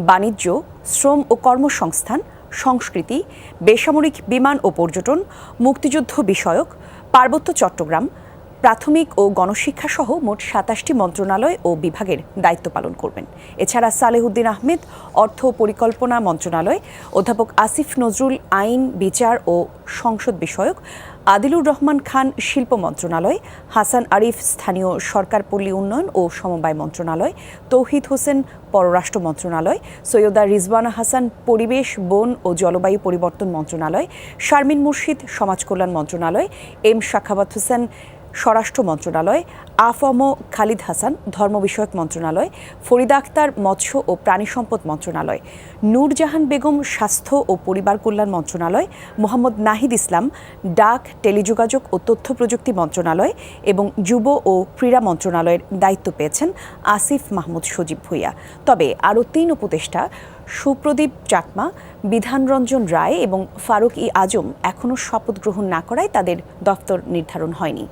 বাণিজ্য, শ্রম ও কর্মসংস্থান, সংস্কৃতি, বেসামরিক বিমান ও পর্যটন, মুক্তিযুদ্ধ বিষয়ক, পার্বত্য চট্টগ্রাম, প্রাথমিক ও গণশিক্ষা সহ মোট ২৭টি মন্ত্রণালয় ও বিভাগের দায়িত্ব পালন করবেন। এছাড়া সালেহুদ্দিন আহমেদ অর্থ ও পরিকল্পনা মন্ত্রণালয়, অধ্যাপক আসিফ নজরুল আইন, বিচার ও সংসদ বিষয়ক, আদিলুর রহমান খান শিল্প মন্ত্রণালয়, হাসান আরিফ স্থানীয় সরকার পল্লী উন্নয়ন ও সমবায় মন্ত্রণালয়, তৌহিদ হোসেন পররাষ্ট্র মন্ত্রণালয়, সৈয়দা রিজওয়ানা হাসান পরিবেশ, বন ও জলবায়ু পরিবর্তন মন্ত্রণালয়, শারমিন মুর্শিদ সমাজ কল্যাণ মন্ত্রণালয়, এম সাখাওয়াত হোসেন স্বরাষ্ট্র মন্ত্রণালয়, আফম খালিদ হাসান ধর্ম বিষয়ক মন্ত্রণালয়, ফরিদা আক্তার মৎস্য ও প্রাণী সম্পদ মন্ত্রণালয়, নূরজাহান বেগম স্বাস্থ্য ও পরিবার কল্যাণ মন্ত্রণালয়, মোহাম্মদ নাহিদ ইসলাম ডাক, টেলিযোগাযোগ ও তথ্য প্রযুক্তি মন্ত্রণালয় এবং যুব ও ক্রীড়া মন্ত্রণালয়ের দায়িত্ব পেয়েছেন আসিফ মাহমুদ সজীব ভূঁইয়া। তবে আরও ৩ উপদেষ্টা সুপ্রদীপ চাকমা, বিধানরঞ্জন রায় এবং ফারুক ই আজম এখনও শপথ গ্রহণ না করায় তাদের দফতর নির্ধারণ হয়নি।